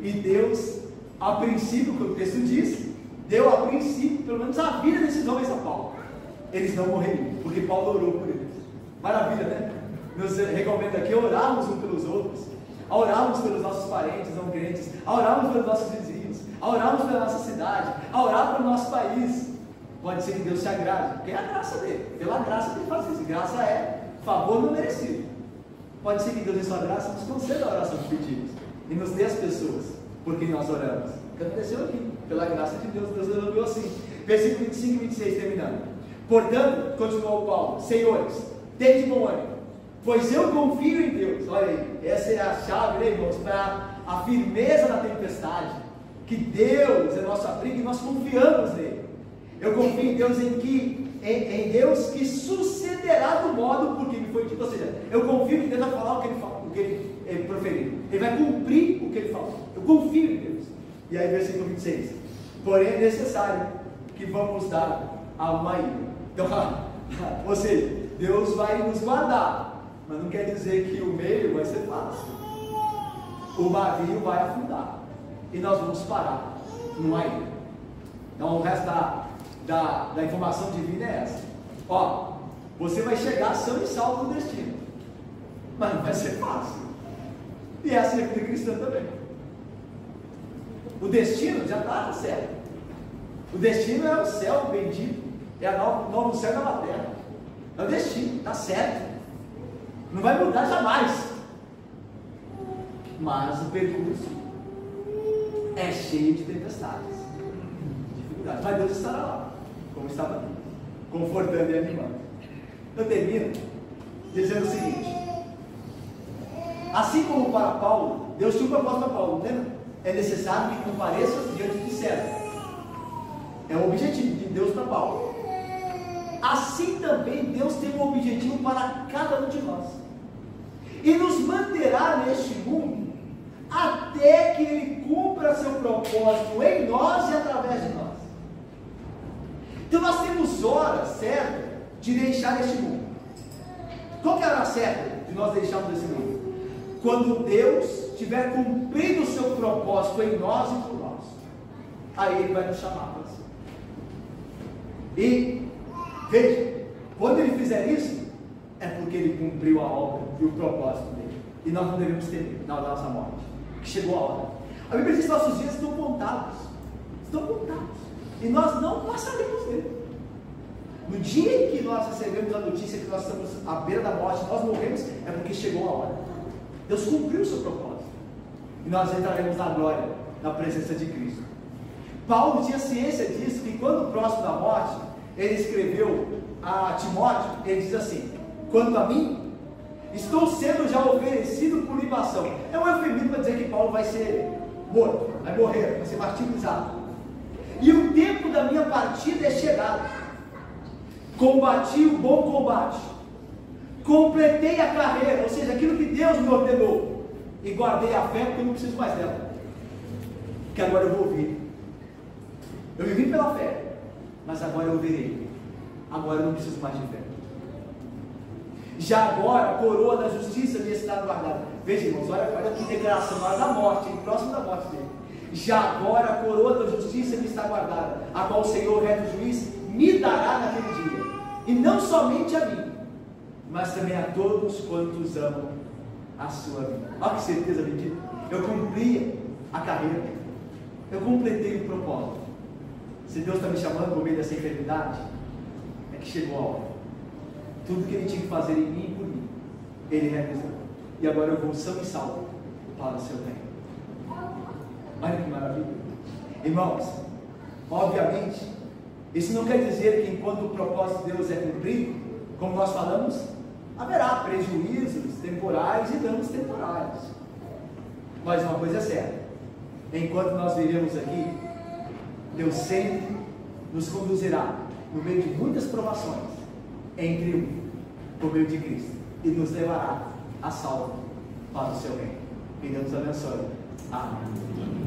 e Deus, a princípio, que o texto diz, deu a princípio, pelo menos, a vida desses homens a Paulo. Eles não morreriam, porque Paulo orou por eles. Maravilha, né? Nos recomenda aqui orarmos uns pelos outros, a orarmos pelos nossos parentes não crentes, a orarmos pelos nossos vizinhos, a orarmos pela nossa cidade, a orar pelo nosso país. Pode ser que Deus se agrade, porque é a graça dele, pela graça que ele faz isso. Graça é favor não merecido. Pode ser que Deus, em sua graça, nos conceda a oração que pedimos e nos dê as pessoas por quem nós oramos. O que aconteceu aqui? Pela graça de Deus, Deus resolveu assim. Versículo 25 e 26, terminando. Portanto, continuou Paulo: senhores, tende bom ânimo, pois eu confio em Deus. Olha aí, essa é a chave, né, irmãos, para a firmeza da tempestade. Que Deus é nosso abrigo e nós confiamos nele. Eu confio em Deus, em Deus que sucederá do modo por que me foi dito. Ou seja, eu confio em Deus vai falar o que ele proferiu. Ele vai cumprir o que ele falou. Eu confio em Deus. E aí, versículo 26. Porém é necessário que vamos dar a uma ilha. Então, ou seja, Deus vai nos guardar, mas não quer dizer que o meio vai ser fácil. O navio vai afundar e nós vamos parar numa ilha. Então o resto da informação divina é essa: ó, você vai chegar são e salvo no destino, mas não vai ser fácil. E essa é a vida cristã também. O destino já está certo. O destino é o céu bendito, É a novo céu e nova terra. É o destino, está certo. Não vai mudar jamais. Mas o percurso é cheio de tempestades, dificuldades. Mas Deus estará lá, como estava aqui, confortando e animando. Eu termino dizendo o seguinte: assim como para Paulo, Deus tinha um propósito para Paulo, lembra? É necessário que compareças diante de César. É o objetivo de Deus para Paulo. Assim também Deus tem um objetivo para cada um de nós, e nos manterá neste mundo até que Ele cumpra seu propósito em nós e através de nós. Então nós temos hora certa de deixar este mundo. Qual que é a hora certa de nós deixarmos esse mundo? Quando Deus tiver cumprido o seu propósito em nós e por nós. Aí Ele vai nos chamar para si. E veja, quando Ele fizer isso, é porque Ele cumpriu a obra e o propósito dele. E nós não devemos temer na hora da nossa morte, que chegou a hora. A Bíblia diz que nossos dias estão contados. Estão contados. E nós não passaremos dele. No dia em que nós recebemos a notícia que nós estamos à beira da morte, nós morremos, é porque chegou a hora. Deus cumpriu o seu propósito. E nós entraremos na glória, na presença de Cristo. Paulo tinha ciência disso, que quando próximo da morte, ele escreveu a Timóteo, ele diz assim: quanto a mim, estou sendo já oferecido por libação. É um eufemismo para dizer que Paulo vai ser morto, vai morrer, vai ser martirizado. E o tempo da minha partida é chegado. Combati o bom combate, completei a carreira, ou seja, aquilo que Deus me ordenou, e guardei a fé, porque eu não preciso mais dela, que agora eu vou ouvir. Eu vivi pela fé, mas agora eu verei. Agora eu não preciso mais de fé. Já agora a coroa da justiça me está guardada. Veja, irmãos, olha que declaração, na hora da morte, próximo da morte dele. Já agora a coroa da justiça me está guardada, a qual o Senhor, reto juiz, me dará naquele dia. E não somente a mim, mas também a todos quantos amam a sua vida. Olha que certeza bendita. Eu cumpri a carreira, eu completei o propósito. Se Deus está me chamando por meio dessa enfermidade, é que chegou a hora. Tudo que Ele tinha que fazer em mim e por mim, Ele realizou. E agora eu vou são e salvo para o seu reino. Olha que maravilha. Irmãos, obviamente, isso não quer dizer que enquanto o propósito de Deus é cumprido, como nós falamos, haverá prejuízos temporais e danos temporais. Mas uma coisa é certa: enquanto nós vivemos aqui, Deus sempre nos conduzirá no meio de muitas provações em triunfo por meio de Cristo, e nos levará a salvo para o seu reino. Que Deus nos abençoe. Amém.